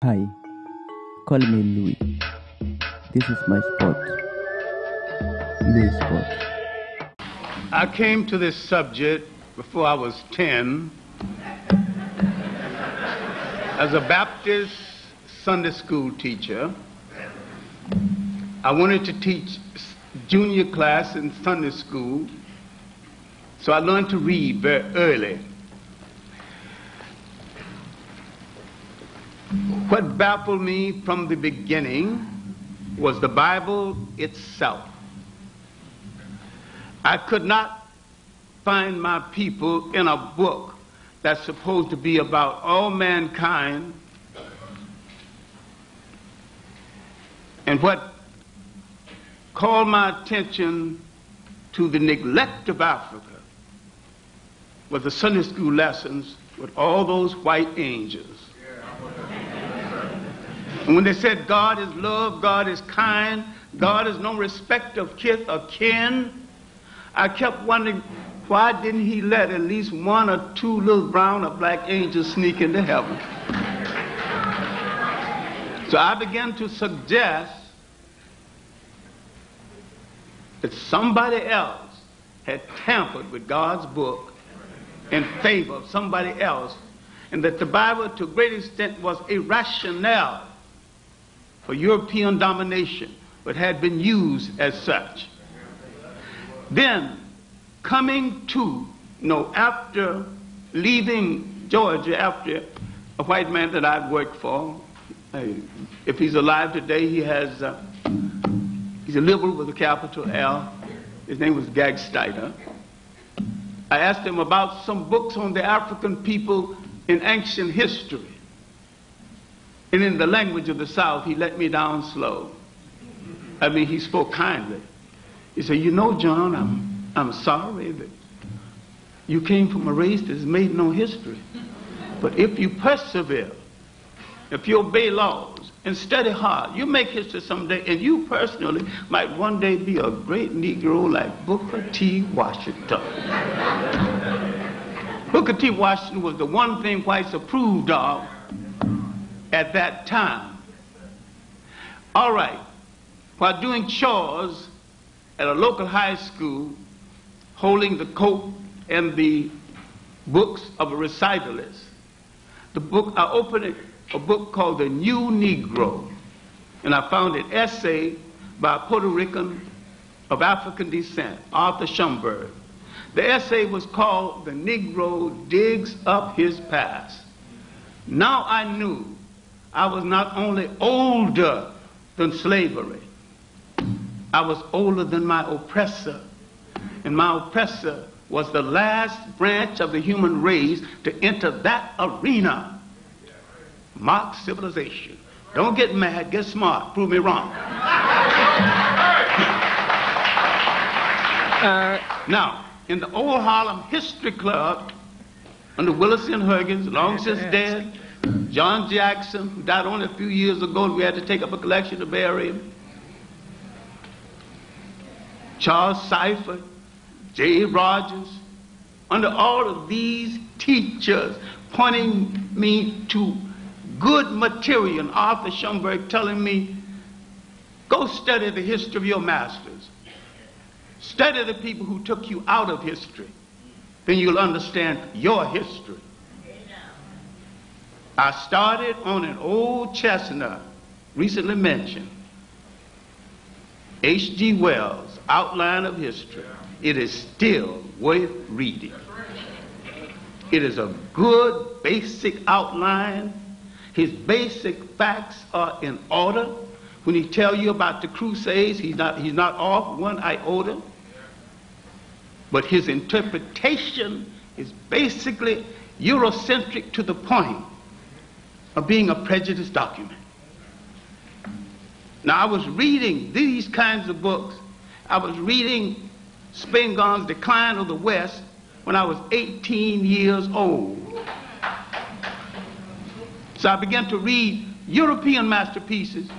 Hi, call me Louis. This is my spot. Louis spot. I came to this subject before I was 10 as a Baptist Sunday school teacher. I wanted to teach junior class in Sunday school, so I learned to read very early. What baffled me from the beginning was the Bible itself. I could not find my people in a book that's supposed to be about all mankind. And what called my attention to the neglect of Africa was the Sunday school lessons with all those white angels. And when they said God is love, God is kind, God is no respect of kith or kin, I kept wondering, why didn't he let at least one or two little brown or black angels sneak into heaven? So I began to suggest that somebody else had tampered with God's book in favor of somebody else, and that the Bible to a great extent was a rationale for European domination, but had been used as such. Then, coming to, after leaving Georgia, after a white man that I'd worked for, if he's alive today, he's a liberal with a capital L. His name was Gagsteiner. I asked him about some books on the African people in ancient history. And in the language of the South, he let me down slow. He spoke kindly. He said, John, I'm sorry that you came from a race that's made no history. But if you persevere, if you obey laws and study hard, you make history someday, and you personally might one day be a great Negro like Booker T. Washington. Booker T. Washington was the one thing whites approved of at that time. All right, while doing chores at a local high school, holding the coat and the books of a recitalist, I opened a book called The New Negro, and I found an essay by a Puerto Rican of African descent, Arthur Schomburg. The essay was called The Negro Digs Up His Past. Now I knew I was not only older than slavery, I was older than my oppressor. And my oppressor was the last branch of the human race to enter that arena. Mock civilization. Don't get mad, get smart. Prove me wrong. Now, in the old Harlem History Club, under Willis and Huggins, long since dead, John Jackson, who died only a few years ago, and we had to take up a collection to bury him. Charles Seifert, J. Rogers, under all of these teachers pointing me to good material, and Arthur Schomburg telling me, go study the history of your masters. Study the people who took you out of history. Then you'll understand your history. I started on an old chestnut, recently mentioned, H.G. Wells' Outline of History. It is still worth reading. It is a good basic outline. His basic facts are in order. When he tells you about the Crusades, he's not off one iota. But his interpretation is basically Eurocentric to the point of being a prejudiced document. Now, I was reading these kinds of books. I was reading Spingarn's Decline of the West when I was 18 years old. So I began to read European masterpieces,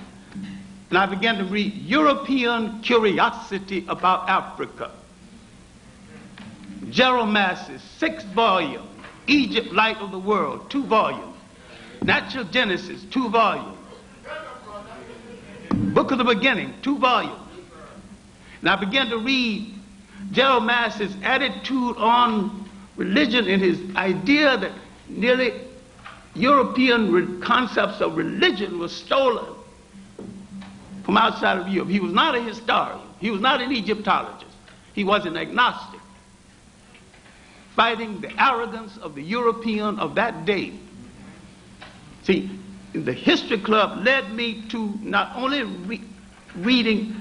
and I began to read European curiosity about Africa. Gerald Massey's 6th volume, Egypt, Light of the World, 2 volumes. Natural Genesis, 2 volumes. Book of the Beginning, 2 volumes. And I began to read Gerald Massey's attitude on religion and his idea that nearly European concepts of religion were stolen from outside of Europe. He was not a historian. He was not an Egyptologist. He was an agnostic, fighting the arrogance of the European of that day. See, the History Club led me to not only reading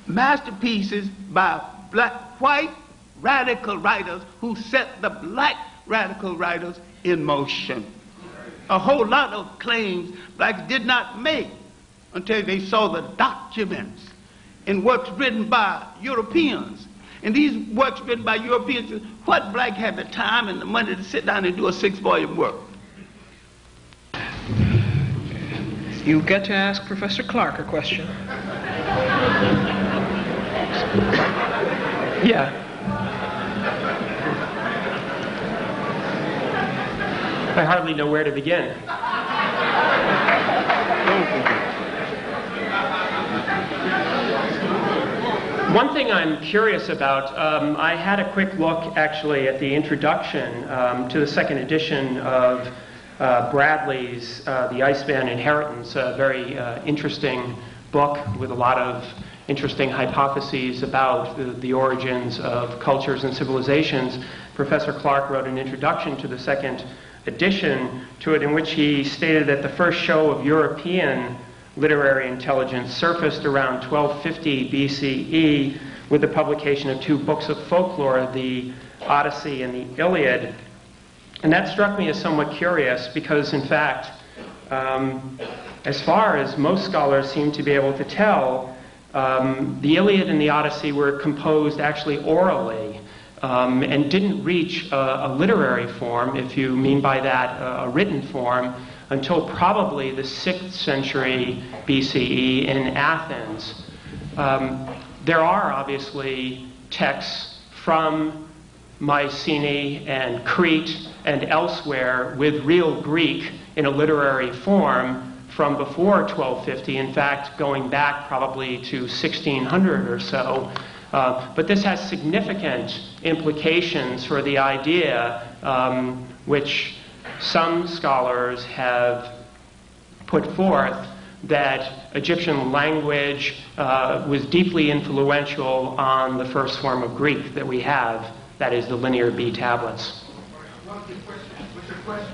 masterpieces by white radical writers who set the black radical writers in motion. A whole lot of claims blacks did not make until they saw the documents in works written by Europeans. And these works written by Europeans, what black had the time and the money to sit down and do a 6-volume work? You get to ask Professor Clarke a question. Yeah. I hardly know where to begin. One thing I'm curious about, I had a quick look actually at the introduction to the second edition of Bradley's The Iceman Inheritance, a very interesting book with a lot of interesting hypotheses about the origins of cultures and civilizations. Professor Clarke wrote an introduction to the second edition to it in which he stated that the first show of European literary intelligence surfaced around 1250 BCE with the publication of 2 books of folklore, the Odyssey and the Iliad. And that struck me as somewhat curious because, in fact, as far as most scholars seem to be able to tell, the Iliad and the Odyssey were composed actually orally and didn't reach a literary form, if you mean by that a written form, until probably the 6th century BCE in Athens. There are obviously texts from Mycenae and Crete and elsewhere with real Greek in a literary form from before 1250, in fact going back probably to 1600 or so. But this has significant implications for the idea which some scholars have put forth that Egyptian language was deeply influential on the first form of Greek that we have, that is the Linear B tablets.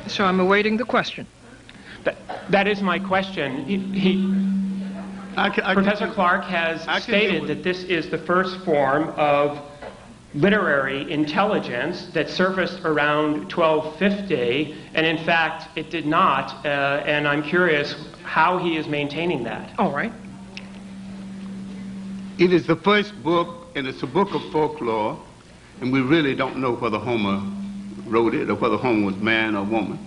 So I'm awaiting the question. That is my question. Professor Clarke has stated that this is the first form of literary intelligence that surfaced around 1250, and in fact it did not, and I'm curious how he is maintaining that. All right. It is the first book, and it's a book of folklore, and we really don't know whether Homer wrote it or whether Homer was man or woman.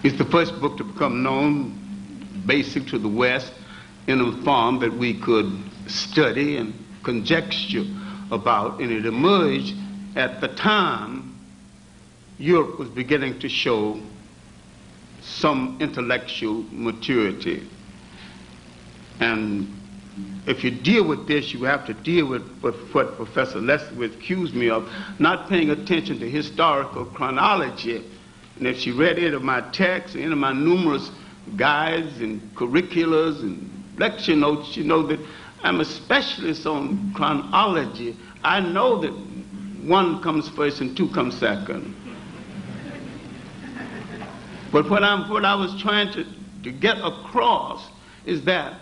It's the first book to become known basic to the West in a form that we could study and conjecture about, and it emerged at the time Europe was beginning to show some intellectual maturity. And if you deal with this, you have to deal with what Professor Leslie accused me of, not paying attention to historical chronology. And if she read any of my texts, any of my numerous guides and curriculars and lecture notes, you know that I'm a specialist on chronology. I know that 1 comes first and 2 comes second. But what I was trying to get across is that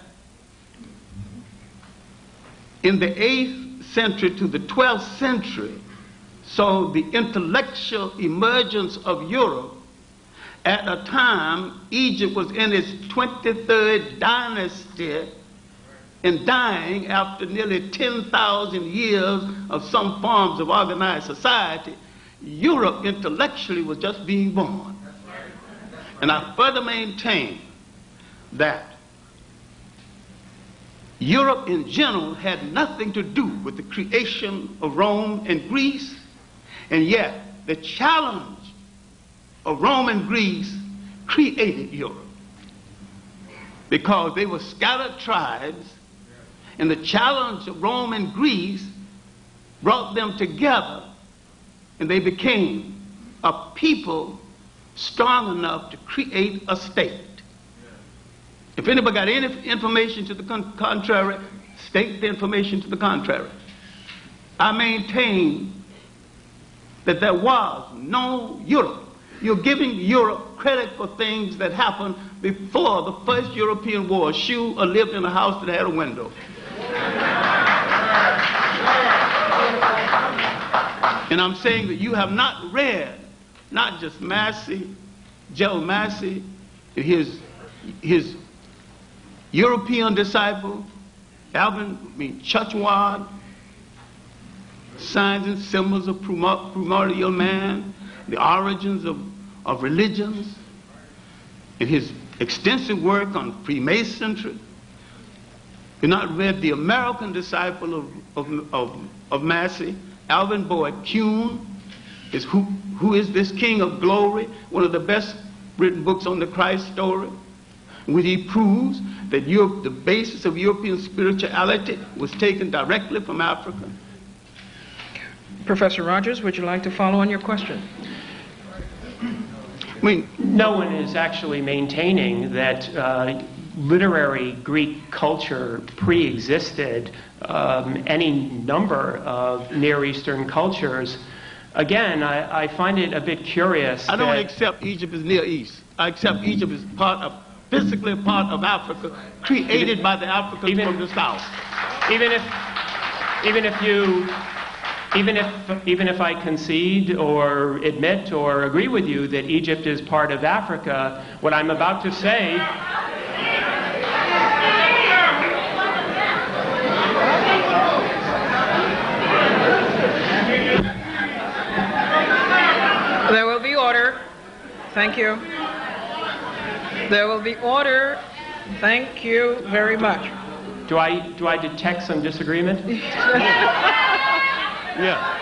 in the 8th century to the 12th century, so the intellectual emergence of Europe, at a time Egypt was in its 23rd dynasty and dying after nearly 10,000 years of some forms of organized society, Europe intellectually was just being born. And I further maintain that Europe in general had nothing to do with the creation of Rome and Greece, and yet the challenge of Rome and Greece created Europe, because they were scattered tribes, and the challenge of Rome and Greece brought them together, and they became a people strong enough to create a state. If anybody got any information to the contrary, state the information to the contrary. I maintain that there was no Europe. You're giving Europe credit for things that happened before the first European war. Shue lived in a house that had a window. And I'm saying that you have not read, not just Massey, Joe Massey, his European disciple, Churchward, Signs and Symbols of Primordial Man, the Origins of Religions, and his extensive work on Freemasonry. You've not read the American disciple of Massey, Alvin Boyd Kuhn, is Who is This King of Glory, one of the best written books on the Christ story, when he proves that the basis of European spirituality was taken directly from Africa. Professor Rogers, would you like to follow on your question? I mean, no one is actually maintaining that literary Greek culture pre-existed any number of Near Eastern cultures. Again, I find it a bit curious. I don't accept Egypt as Near East. I accept Egypt as physically a part of Africa, created by the Africans from the South. Even if I concede or admit or agree with you that Egypt is part of Africa, what I'm about to say There will be order. Thank you. There will be order. Thank you very much. Do I detect some disagreement? Yeah.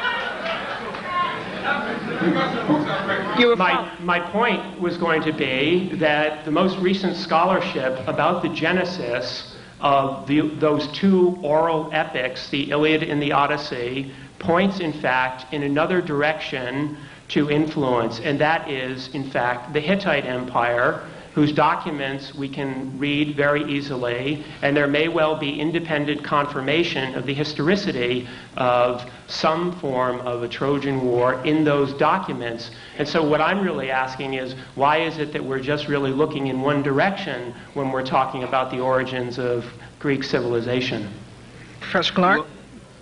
My point was going to be that the most recent scholarship about the genesis of those two oral epics, the Iliad and the Odyssey, points in fact in another direction to influence, and that is in fact the Hittite Empire, whose documents we can read very easily, and there may well be independent confirmation of the historicity of some form of a Trojan War in those documents. And so what I'm really asking is, why is it that we're just really looking in one direction when we're talking about the origins of Greek civilization? Professor Clarke?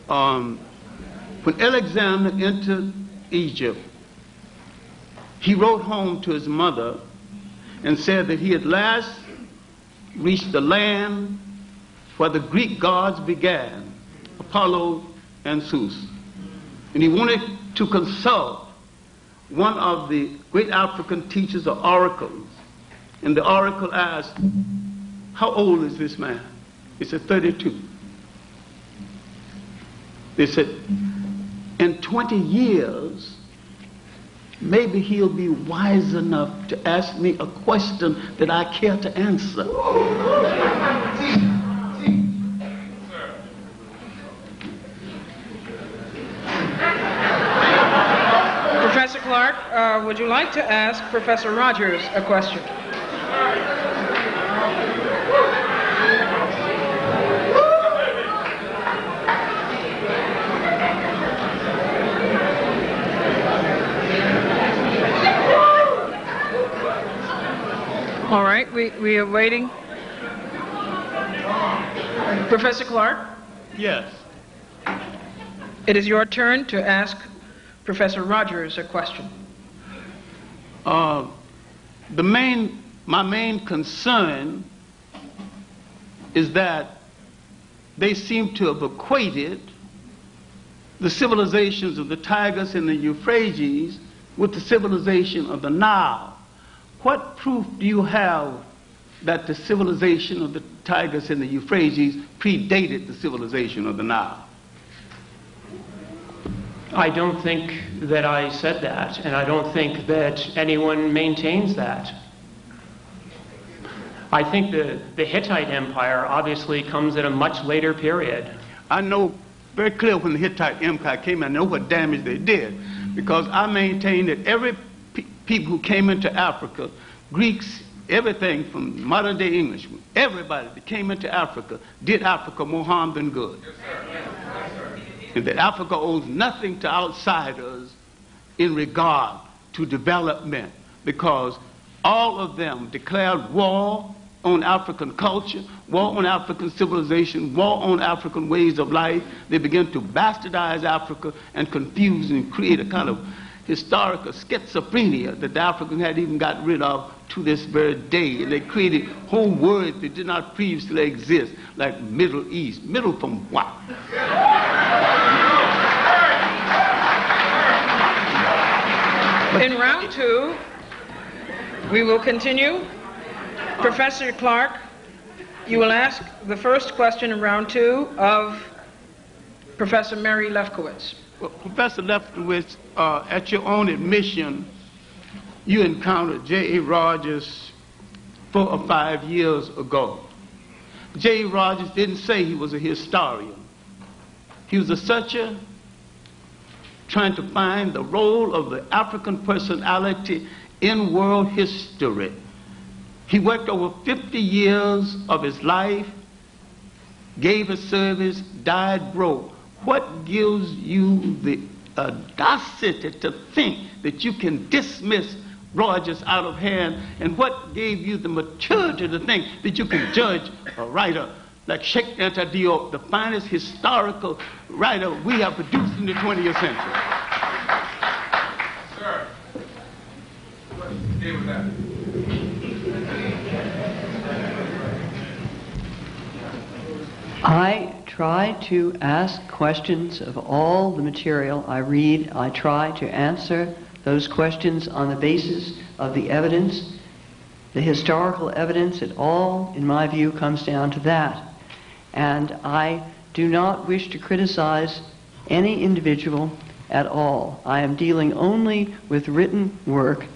When Alexander entered Egypt, he wrote home to his mother and said that he at last reached the land where the Greek gods began, Apollo and Zeus. And he wanted to consult one of the great African teachers of oracles. And the oracle asked, how old is this man? He said, 32. They said, in 20 years, maybe he'll be wise enough to ask me a question that I care to answer. Professor Clarke, would you like to ask Professor Rogers a question? All right, we are waiting. Professor Clarke? Yes. It is your turn to ask Professor Rogers a question. My main concern is that they seem to have equated the civilizations of the Tigris and the Euphrates with the civilization of the Nile. What proof do you have that the civilization of the Tigris and the Euphrates predated the civilization of the Nile? I don't think that I said that, and I don't think that anyone maintains that. I think the Hittite Empire obviously comes at a much later period. I know very clear when the Hittite Empire came, I know what damage they did, because I maintain that every people who came into Africa, Greeks, everything from modern day English, everybody that came into Africa did Africa more harm than good. Yes, sir. Yes, sir. And that Africa owes nothing to outsiders in regard to development, because all of them declared war on African culture, war on African civilization, war on African ways of life. They began to bastardize Africa and confuse and create a kind of historical schizophrenia that the Africans had even gotten rid of to this very day. And they created whole words that did not previously exist, like Middle East. Middle from what? In round two, we will continue. Professor Clarke, you will ask the first question in round two of Professor Mary Lefkowitz. Well, Professor Lefkowitz, at your own admission, you encountered J.A. Rogers 4 or 5 years ago. J.A. Rogers didn't say he was a historian. He was a searcher trying to find the role of the African personality in world history. He worked over 50 years of his life, gave his service, died broke. What gives you the audacity to think that you can dismiss Rogers out of hand, and what gave you the maturity to think that you can judge a writer like Sheikh Anta Diop, the finest historical writer we have produced in the 20th century? Sir, deal with that. I try to ask questions of all the material I read. I try to answer those questions on the basis of the evidence, the historical evidence. It all, in my view, comes down to that. And I do not wish to criticize any individual at all. I am dealing only with written work.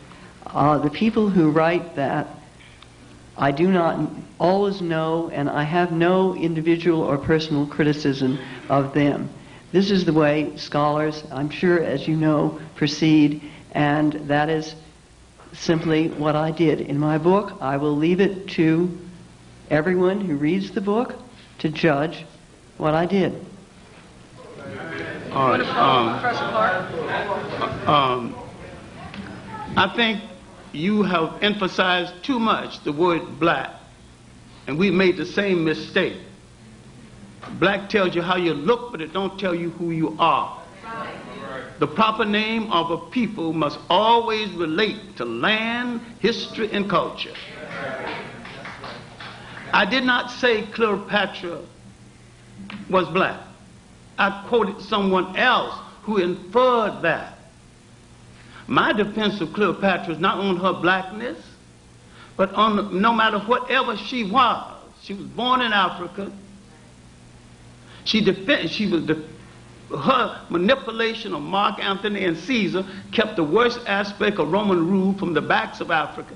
The people who write that, I do not always know, and I have no individual or personal criticism of them. This is the way scholars, I'm sure, as you know, proceed, and that is simply what I did in my book. I will leave it to everyone who reads the book to judge what I did. Professor Clarke? I think you have emphasized too much the word black, and we made the same mistake. Black tells you how you look, but it don't tell you who you are. The proper name of a people must always relate to land, history, and culture. I did not say Cleopatra was black. I quoted someone else who inferred that. My defense of Cleopatra is not on her blackness, but on no matter whatever she was. She was born in Africa. Her manipulation of Mark Antony and Caesar kept the worst aspect of Roman rule from the backs of Africa.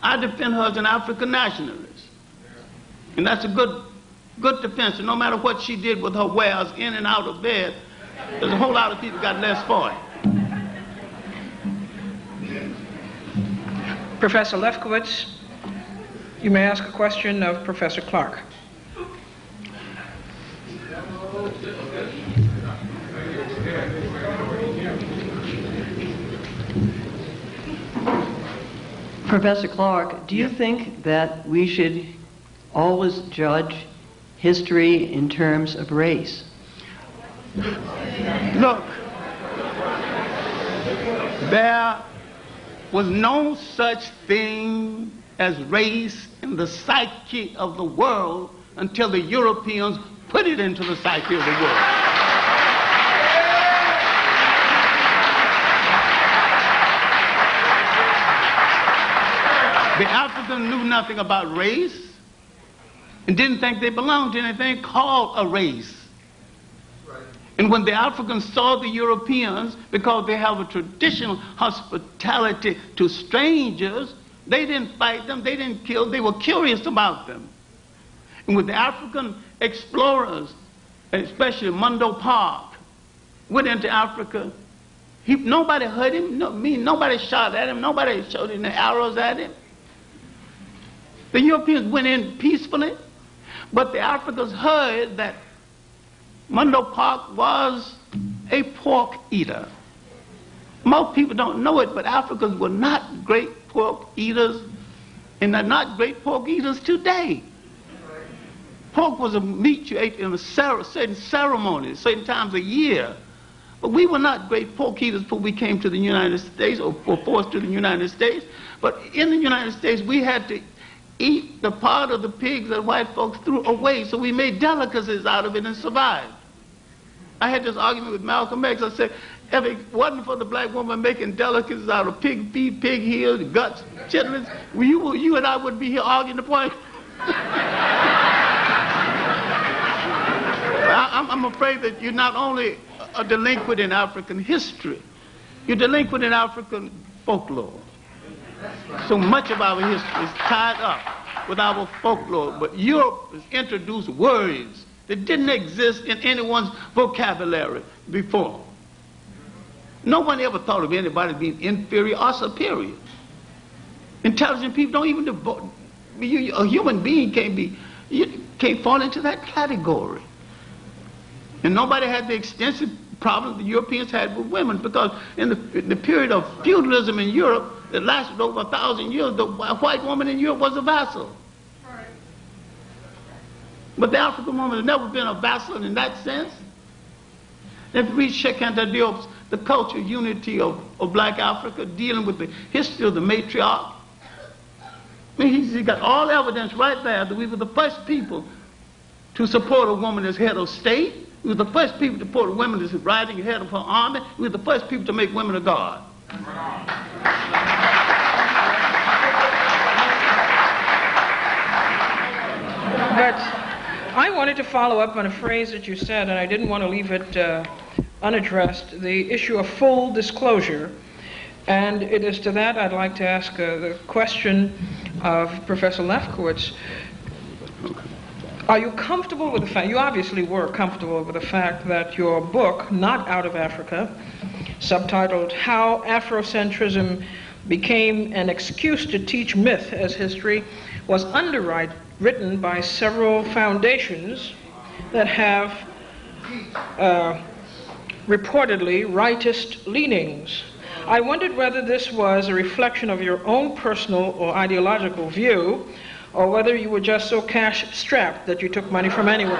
I defend her as an African nationalist. And that's a good defense. And no matter what she did with her wares in and out of bed, there's a whole lot of people got less for it. Professor Lefkowitz, you may ask a question of Professor Clarke. Professor Clarke, do you think that we should always judge history in terms of race? Look, there was no such thing as race in the psyche of the world until the Europeans put it into the psyche of the world. The Africans knew nothing about race and didn't think they belonged to anything called a race. And when the Africans saw the Europeans, because they have a traditional hospitality to strangers, they didn't fight them, they didn't kill, they were curious about them. And with the African explorers, especially Mungo Park, went into Africa, nobody hurt him, nobody shot at him, nobody shot any arrows at him. The Europeans went in peacefully, but the Africans heard that Mungo Park was a pork eater. Most people don't know it, but Africans were not great pork eaters, and they're not great pork eaters today. Pork was a meat you ate in certain ceremonies, certain times a year. But we were not great pork eaters before we came to the United States, or were forced to the United States. But in the United States, we had to eat the part of the pigs that white folks threw away, so we made delicacies out of it and survived. I had this argument with Malcolm X. I said, if it wasn't for the black woman making delicacies out of pig feet, pig heels, guts, chitlins, you and I wouldn't be here arguing the point. I'm afraid that you're not only a delinquent in African history, you're delinquent in African folklore. So much of our history is tied up with our folklore, but Europe has introduced words that didn't exist in anyone's vocabulary before. No one ever thought of anybody being inferior or superior. Intelligent people don't even a human being can't fall into that category. And nobody had the extensive problem the Europeans had with women, because in the period of feudalism in Europe that lasted over 1,000 years, the white woman in Europe was a vassal. Right. But the African woman has never been a vassal in that sense. If you read Sheikh Anta Diop's The Cultural Unity of Black Africa, dealing with the history of the matriarch, I mean, he's got all evidence right there that we were the first people to support a woman as head of state. We were the first people to support a woman as riding head of her army. We were the first people to make women a god. But I wanted to follow up on a phrase that you said, and I didn't want to leave it unaddressed, the issue of full disclosure. And it is to that I'd like to ask the question of Professor Lefkowitz. Are you comfortable with the fact, you obviously were comfortable with the fact that your book, Not Out of Africa, subtitled How Afrocentrism Became an Excuse to Teach Myth as History, was underwritten by several foundations that have reportedly rightist leanings. I wondered whether this was a reflection of your own personal or ideological view, or whether you were just so cash-strapped that you took money from anyone.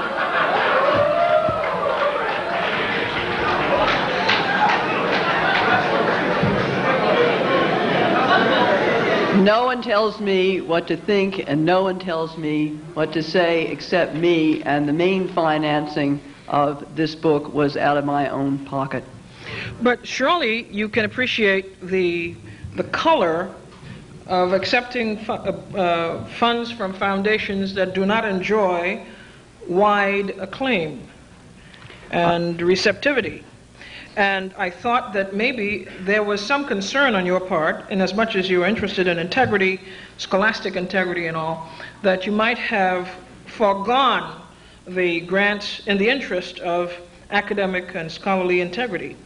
No one tells me what to think, and no one tells me what to say except me, and the main financing of this book was out of my own pocket. But surely you can appreciate the color of accepting funds from foundations that do not enjoy wide acclaim and receptivity. And I thought that maybe there was some concern on your part, in as much as you were interested in integrity, scholastic integrity and all, that you might have foregone the grants in the interest of academic and scholarly integrity.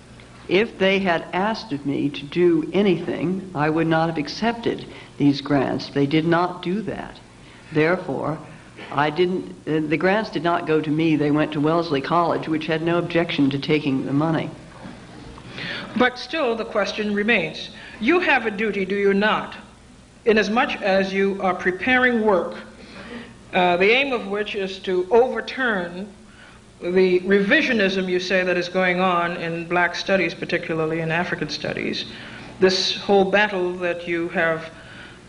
If they had asked of me to do anything, I would not have accepted these grants. They did not do that. Therefore, the grants did not go to me. They went to Wellesley College, which had no objection to taking the money. But still, the question remains. You have a duty, do you not, inasmuch as you are preparing work, the aim of which is to overturn the revisionism, you say, that is going on in black studies, particularly in African studies, this whole battle that you have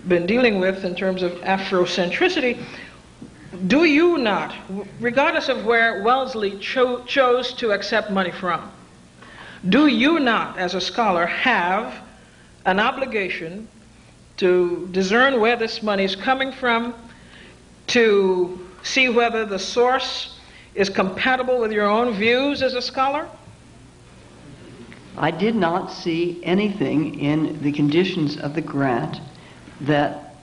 been dealing with in terms of Afrocentricity, do you not, regardless of where Wellesley chose to accept money from, do you not, as a scholar, have an obligation to discern where this money is coming from, to see whether the source is compatible with your own views as a scholar? I did not see anything in the conditions of the grant that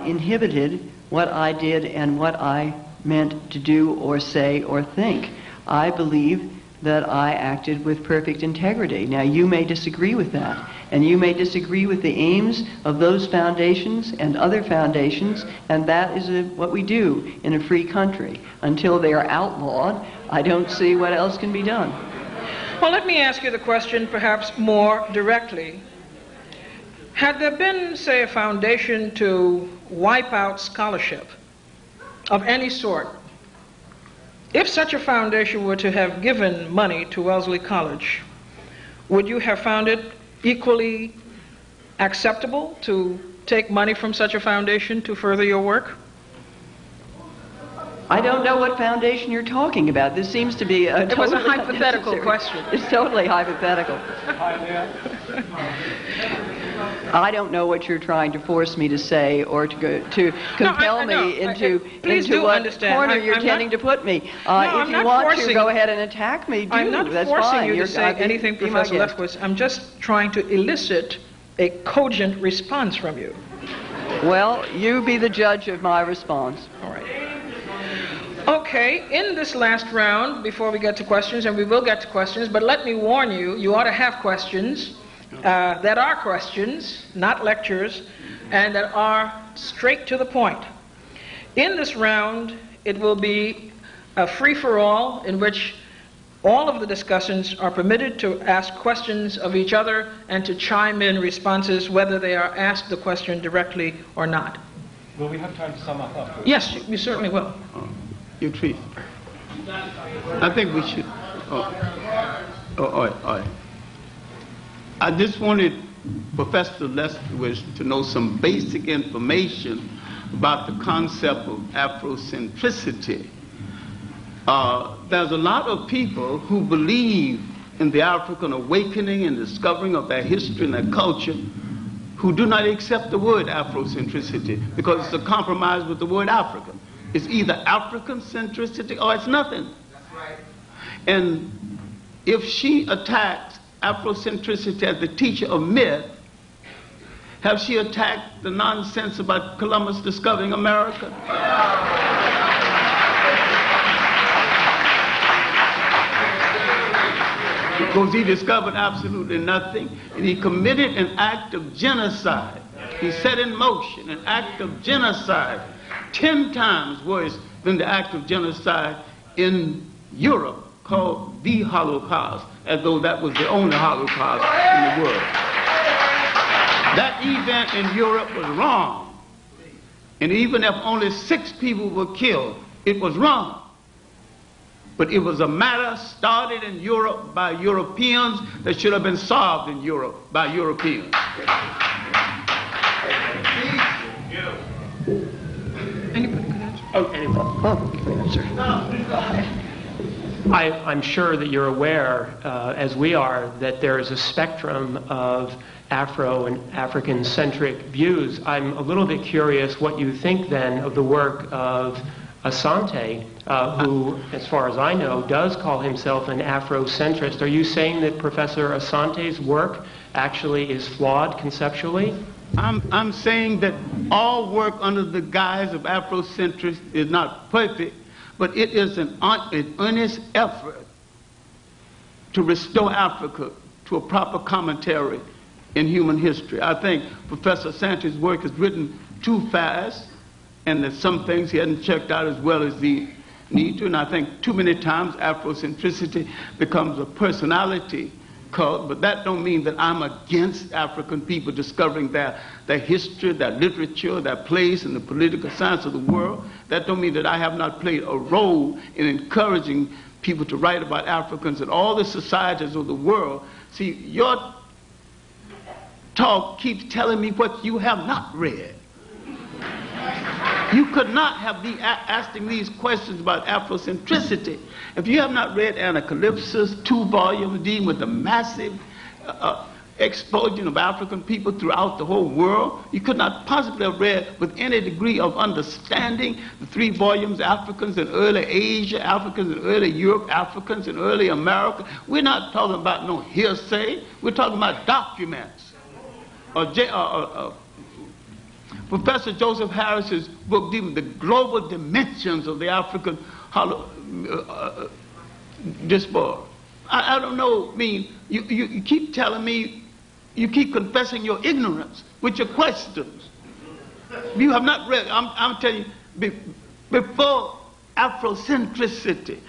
inhibited what I did and what I meant to do or say or think. I believe that I acted with perfect integrity. Now, you may disagree with that, and you may disagree with the aims of those foundations and other foundations, and that is what we do in a free country. Until they are outlawed, I don't see what else can be done. Well, let me ask you the question perhaps more directly. Had there been, say, a foundation to wipe out scholarship of any sort, if such a foundation were to have given money to Wellesley College, would you have found it equally acceptable to take money from such a foundation to further your work? I don't know what foundation you're talking about. This seems to be a It was a totally hypothetical unnecessary- question. It's totally hypothetical. I don't know what you're trying to force me to say or to compel me into what understand. corner I'm you're not- tending to put me. If I'm you not want to forcing- go ahead and attack me, do. I'm not That's forcing fine. you to You're- say anything, be my Professor guest. Lefkowitz. I'm just trying to elicit a cogent response from you. Well, you be the judge of my response. All right. Okay, in this last round, before we get to questions, and we will get to questions, but let me warn you, you ought to have questions that are questions, not lectures, and that are straight to the point. In this round, it will be a free-for-all in which all of the discussants are permitted to ask questions of each other and to chime in responses whether they are asked the question directly or not. Will we have time to sum up afterwards? Yes, you certainly will. Your treat. I think we should. All right. I just wanted Professor Lefkowitz to know some basic information about the concept of Afrocentricity. There's a lot of people who believe in the African awakening and discovering of their history and their culture who do not accept the word Afrocentricity because it's a compromise with the word African. It's either African centricity or it's nothing. That's right. And if she attacks Afrocentricity as the teacher of myth, have she attacked the nonsense about Columbus discovering America? Because he discovered absolutely nothing, and he committed an act of genocide. He set in motion an act of genocide 10 times worse than the act of genocide in Europe called the Holocaust, as though that was the only Holocaust in the world. That event in Europe was wrong. And even if only 6 people were killed, it was wrong. But it was a matter started in Europe by Europeans that should have been solved in Europe by Europeans. I'm sure that you're aware, as we are, that there is a spectrum of Afro and African-centric views. I'm a little bit curious what you think then of the work of Asante, who, as far as I know, does call himself an Afrocentrist. Are you saying that Professor Asante's work actually is flawed conceptually? I'm saying that all work under the guise of Afrocentrist is not perfect, but it is an earnest effort to restore Africa to a proper commentary in human history. I think Professor Asante's work is written too fast, and there's some things he hadn't checked out as well as he need to, and I think too many times Afrocentricity becomes a personality cult, but that don't mean that I'm against African people discovering their history, their literature, their place in the political science of the world. That don't mean that I have not played a role in encouraging people to write about Africans in all the societies of the world. See, your talk keeps telling me what you have not read. You could not have been asking these questions about Afrocentricity if you have not read Anacalypsis, 2 volumes dealing with the massive explosion of African people throughout the whole world. You could not possibly have read with any degree of understanding the 3 volumes, Africans in early Asia, Africans in early Europe, Africans in early America. We're not talking about no hearsay. We're talking about documents. Professor Joseph Harris's book, even the global dimensions of the African diaspora. I don't know, I mean, you keep telling me, you keep confessing your ignorance with your questions. You have not read, I'm telling you, before Afrocentricity,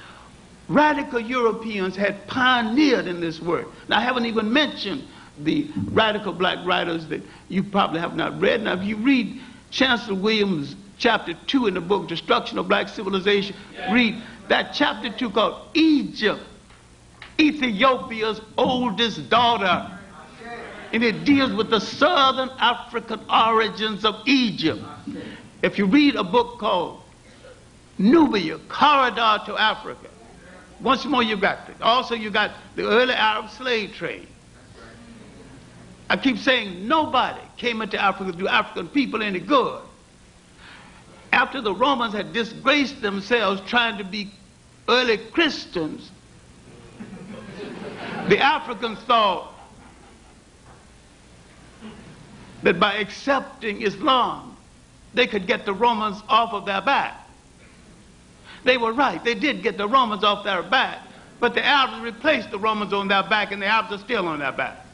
radical Europeans had pioneered in this work. Now, I haven't even mentioned the radical black writers that you probably have not read. Now, if you read Chancellor Williams' chapter 2 in the book, Destruction of Black Civilization, read that chapter 2 called Egypt, Ethiopia's oldest daughter. And it deals with the southern African origins of Egypt. If you read a book called Nubia, Corridor to Africa, once more you got that. Also you got the early Arab slave trade. I keep saying nobody came into Africa to do African people any good. After the Romans had disgraced themselves trying to be early Christians, the Africans thought that by accepting Islam, they could get the Romans off of their back. They were right. They did get the Romans off their back. But the Arabs replaced the Romans on their back, and the Arabs are still on their back.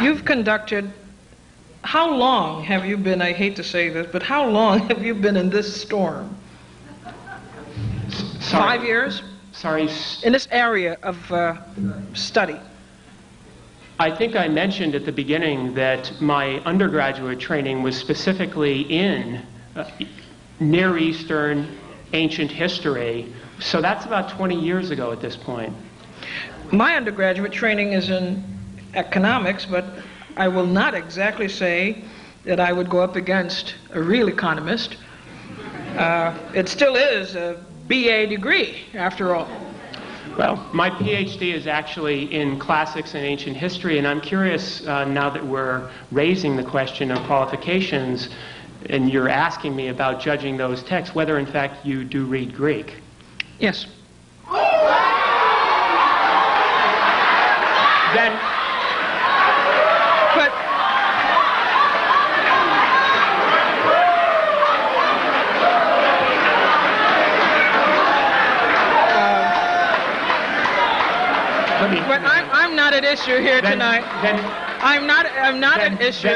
You've conducted, how long have you been, I hate to say this, but how long have you been in this storm? Sorry. 5 years? Sorry. In this area of study? I think I mentioned at the beginning that my undergraduate training was specifically in Near Eastern ancient history. So that's about 20 years ago at this point. My undergraduate training is in economics, but I will not exactly say that I would go up against a real economist. It still is a BA degree, after all. Well, my PhD is actually in classics and ancient history, and I'm curious now that we're raising the question of qualifications, and you're asking me about judging those texts, whether in fact you do read Greek. Yes. Then, but I'm not at issue here tonight. I'm not at issue.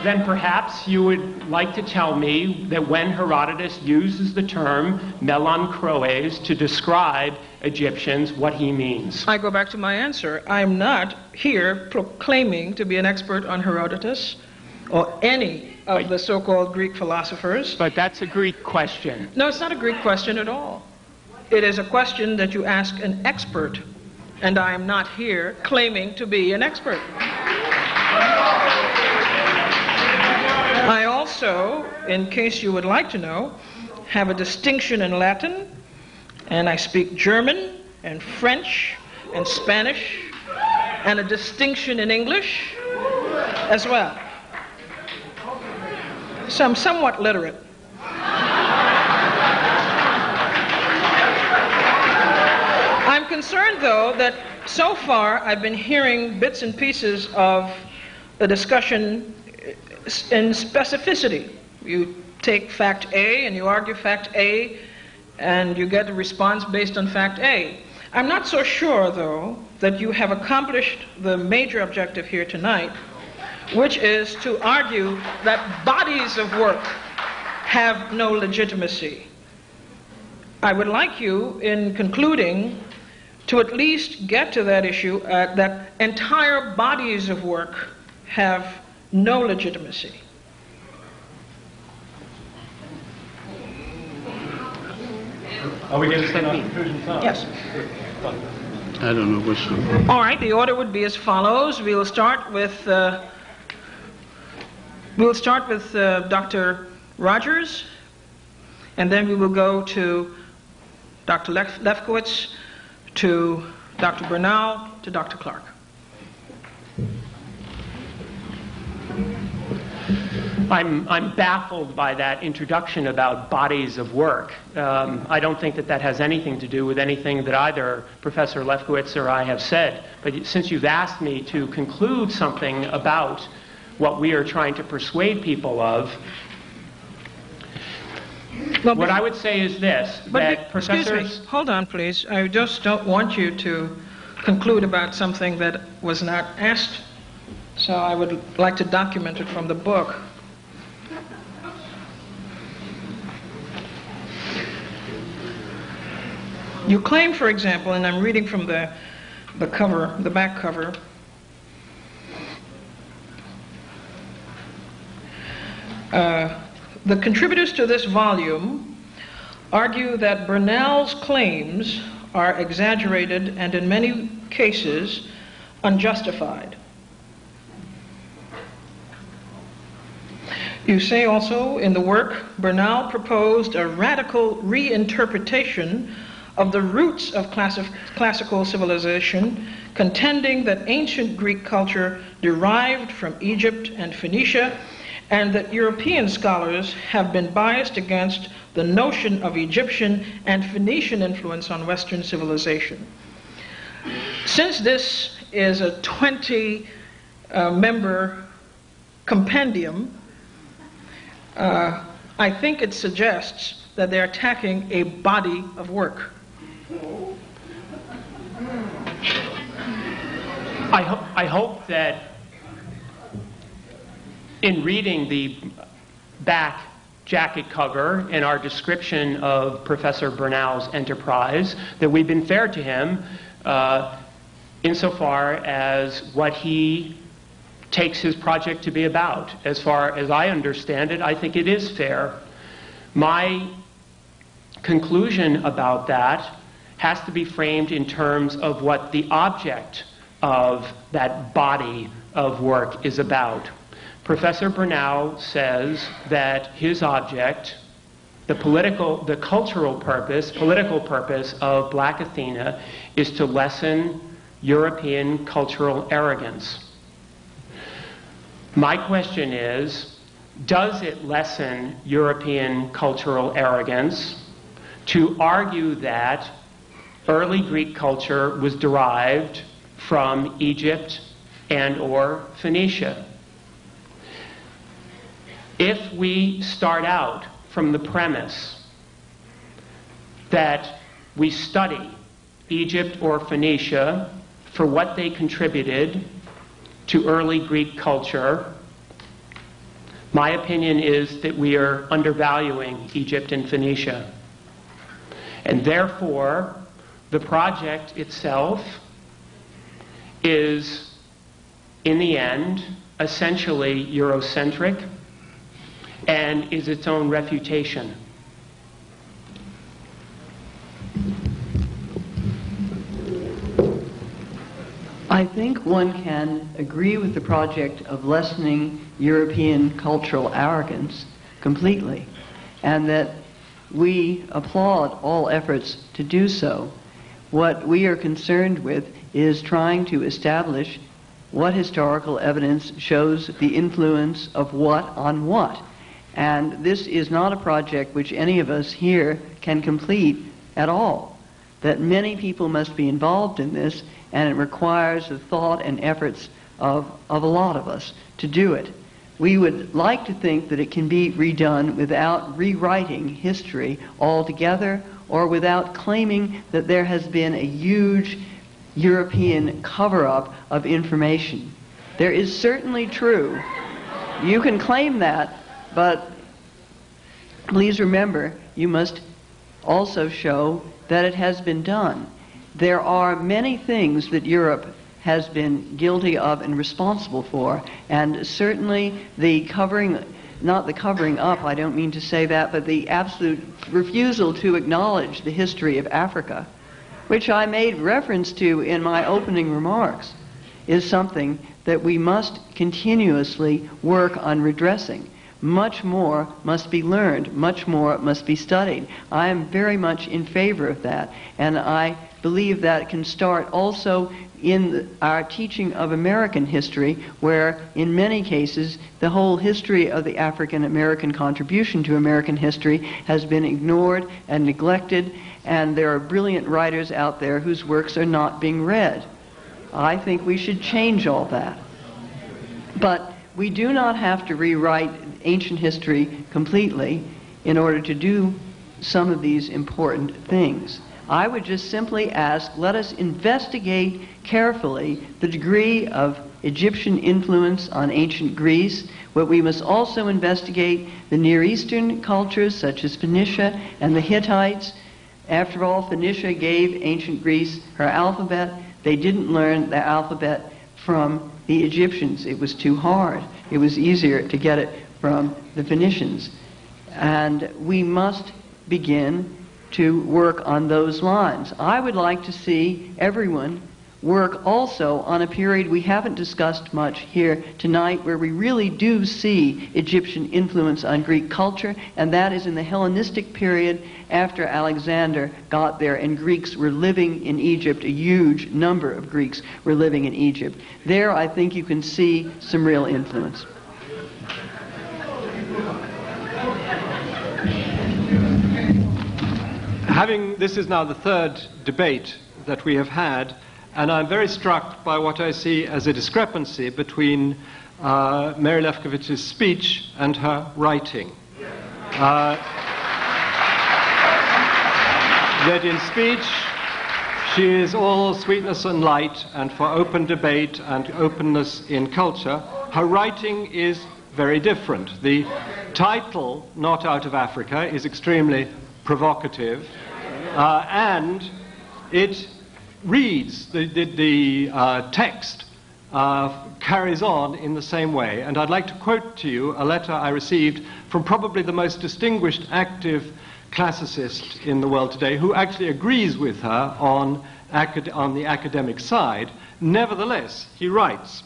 Then perhaps you would like to tell me that when Herodotus uses the term melanchroes to describe Egyptians, what he means. I go back to my answer. I'm not here proclaiming to be an expert on Herodotus or any of the so-called Greek philosophers. But that's a Greek question. No, it's not a Greek question at all. It is a question that you ask an expert, and I am not here claiming to be an expert. I also, in case you would like to know, have a distinction in Latin, and I speak German and French and Spanish, and a distinction in English as well. So I'm somewhat literate. I'm concerned, though, that so far I've been hearing bits and pieces of the discussion in specificity. You take fact A and you argue fact A, and you get a response based on fact A. I'm not so sure, though, that you have accomplished the major objective here tonight, which is to argue that bodies of work have no legitimacy. I would like you, in concluding, to at least get to that issue, that entire bodies of work have no legitimacy. Are we getting to conclusions now? Yes. I don't know which one. All right, the order would be as follows. We'll start with Dr. Rogers, and then we will go to Dr. Lefkowitz, to Dr. Bernal, to Dr. Clarke. I'm baffled by that introduction about bodies of work. I don't think that that has anything to do with anything that either Professor Lefkowitz or I have said. But since you've asked me to conclude something about what we are trying to persuade people of, what I would say is this, that professors... Excuse me, hold on please. I just don't want you to conclude about something that was not asked. So I would like to document it from the book. You claim, for example, and I'm reading from the cover, the back cover, the contributors to this volume argue that Bernal's claims are exaggerated and in many cases unjustified. You say also in the work, Bernal proposed a radical reinterpretation of the roots of classical civilization, contending that ancient Greek culture derived from Egypt and Phoenicia, and that European scholars have been biased against the notion of Egyptian and Phoenician influence on Western civilization. Since this is a 20-member compendium, I think it suggests that they're attacking a body of work. I hope that in reading the back jacket cover and our description of Professor Bernal's enterprise, that we've been fair to him insofar as what he takes his project to be about. As far as I understand it, I think it is fair. My conclusion about that has to be framed in terms of what the object of that body of work is about. Professor Bernal says that his object, the cultural purpose, political purpose of Black Athena is to lessen European cultural arrogance. My question is, does it lessen European cultural arrogance to argue that early Greek culture was derived from Egypt and or Phoenicia? If we start out from the premise that we study Egypt or Phoenicia for what they contributed to early Greek culture, my opinion is that we are undervaluing Egypt and Phoenicia. And therefore, the project itself is, in the end, essentially Eurocentric and is its own refutation. I think one can agree with the project of lessening European cultural arrogance completely, and that we applaud all efforts to do so. What we are concerned with is trying to establish what historical evidence shows the influence of what on what. And this is not a project which any of us here can complete at all. That many people must be involved in this, and it requires the thought and efforts of a lot of us to do it. We would like to think that it can be redone without rewriting history altogether, or without claiming that there has been a huge European cover-up of information. There is certainly true. You can claim that, but please remember, you must also show that it has been done. There are many things that Europe has been guilty of and responsible for, and certainly the covering, not the covering up, I don't mean to say that, but the absolute refusal to acknowledge the history of Africa, which I made reference to in my opening remarks, is something that we must continuously work on redressing. Much more must be learned, much more must be studied. I am very much in favor of that, and I believe that can start also in our teaching of American history, where in many cases the whole history of the African American contribution to American history has been ignored and neglected, and there are brilliant writers out there whose works are not being read. I think we should change all that. But we do not have to rewrite ancient history completely in order to do some of these important things. I would just simply ask, let us investigate carefully the degree of Egyptian influence on ancient Greece, but we must also investigate the Near Eastern cultures such as Phoenicia and the Hittites. After all, Phoenicia gave ancient Greece her alphabet. They didn't learn the alphabet from the Egyptians. It was too hard. It was easier to get it from the Phoenicians. And we must begin to work on those lines. I would like to see everyone work also on a period we haven't discussed much here tonight, where we really do see Egyptian influence on Greek culture, and that is in the Hellenistic period after Alexander got there and Greeks were living in Egypt. A huge number of Greeks were living in Egypt. There I think you can see some real influence. This is now the third debate that we have had, and I'm very struck by what I see as a discrepancy between Mary Lefkowitz's speech and her writing. That in speech she is all sweetness and light and for open debate and openness in culture. Her writing is very different. The title, Not Out of Africa, is extremely provocative, and it reads, the text carries on in the same way. And I'd like to quote to you a letter I received from probably the most distinguished active classicist in the world today, who actually agrees with her on the academic side. Nevertheless, he writes,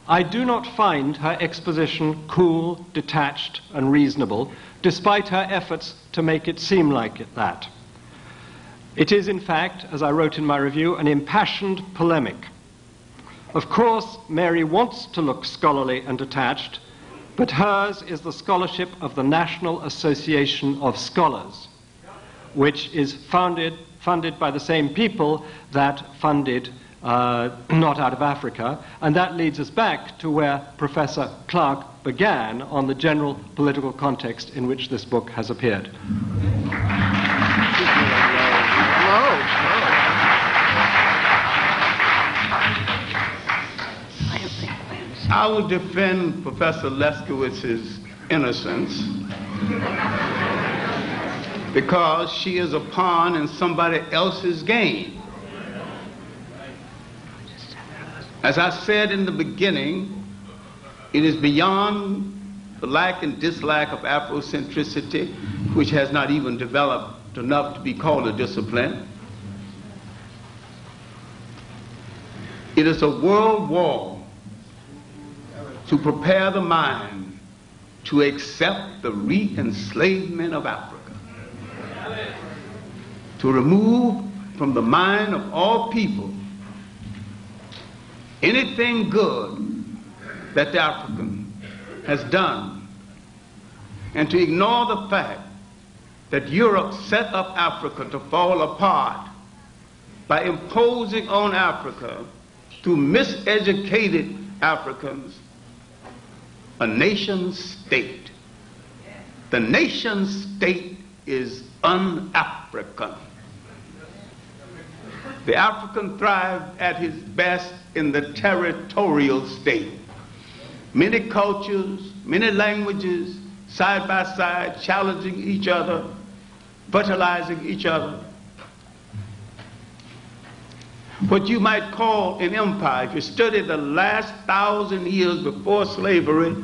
"I do not find her exposition cool, detached, and reasonable, despite her efforts to make it seem like that. It is, in fact, as I wrote in my review, an impassioned polemic. Of course, Mary wants to look scholarly and detached, but hers is the scholarship of the National Association of Scholars, which is funded by the same people that funded Not Out of Africa, and that leads us back to where Professor Clarke began on the general political context in which this book has appeared." I will defend Professor Lefkowitz's innocence because she is a pawn in somebody else's game. As I said in the beginning, it is beyond the lack and dislike of Afrocentricity, which has not even developed enough to be called a discipline. It is a world war to prepare the mind to accept the re-enslavement of Africa, to remove from the mind of all people anything good that the African has done, and to ignore the fact that Europe set up Africa to fall apart by imposing on Africa, through miseducated Africans, a nation state. The nation state is un-African. The African thrived at his best in the territorial state. Many cultures, many languages, side by side, challenging each other, fertilizing each other. What you might call an empire. If you study the last 1,000 years before slavery,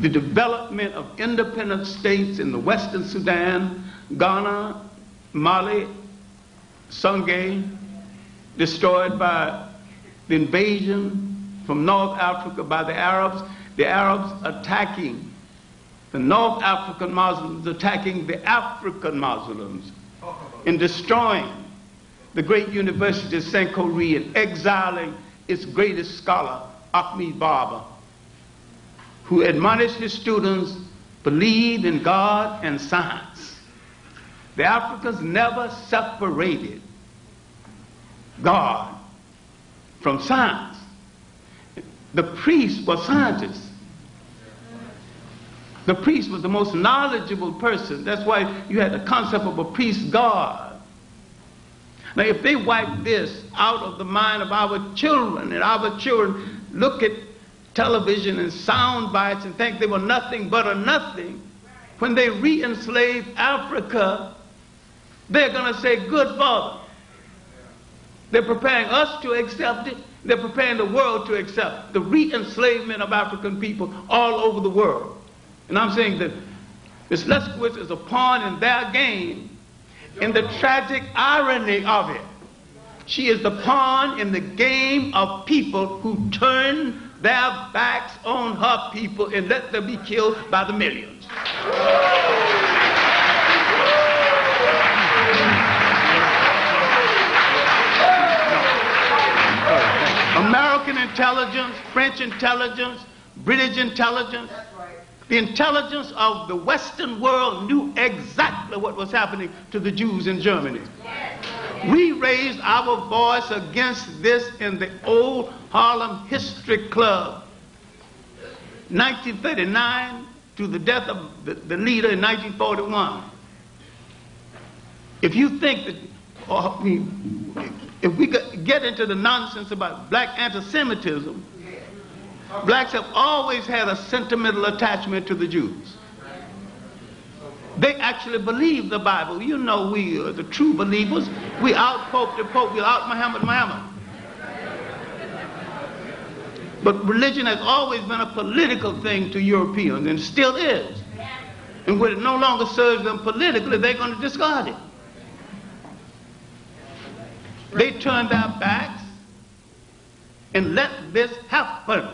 the development of independent states in the Western Sudan, Ghana, Mali, Sangay, destroyed by the invasion from North Africa by the Arabs attacking the North African Muslims, attacking the African Muslims, and destroying the great University of St. Corey and exiling its greatest scholar, Ahmed Barber, who admonished his students, believe in God and science. The Africans never separated God from science. The priest was scientists. The priest was the most knowledgeable person. That's why you had the concept of a priest God. Now, if they wipe this out of the mind of our children, and our children look at television and sound bites and think they were nothing but a nothing, when they re-enslave Africa, they're going to say, good Father. They're preparing us to accept it. They're preparing the world to accept the re-enslavement of African people all over the world. And I'm saying that Ms. Leskowitz is a pawn in their game, in the tragic irony of it. She is the pawn in the game of people who turn their backs on her people and let them be killed by the millions. American intelligence, French intelligence, British intelligence, the intelligence of the Western world knew exactly what was happening to the Jews in Germany. We raised our voice against this in the old Harlem History Club, 1939 to the death of the leader in 1941. If you think that, if we get into the nonsense about black anti-Semitism, blacks have always had a sentimental attachment to the Jews. They actually believe the Bible. You know, we are the true believers. We out-Pope the Pope, we out-Muhammad Muhammad. But religion has always been a political thing to Europeans, and still is. And when it no longer serves them politically, they're going to discard it. They turn their backs and let this happen.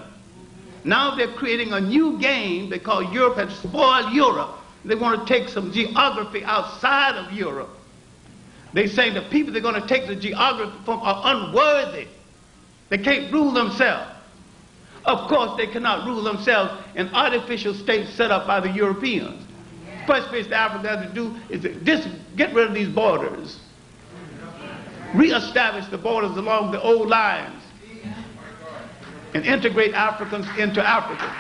Now they're creating a new game they call Europe has spoiled Europe. They want to take some geography outside of Europe. They say the people they're going to take the geography from are unworthy. They can't rule themselves. Of course, they cannot rule themselves in artificial states set up by the Europeans. First place the Africans have to do is to just get rid of these borders. Reestablish the borders along the old lines and integrate Africans into Africa.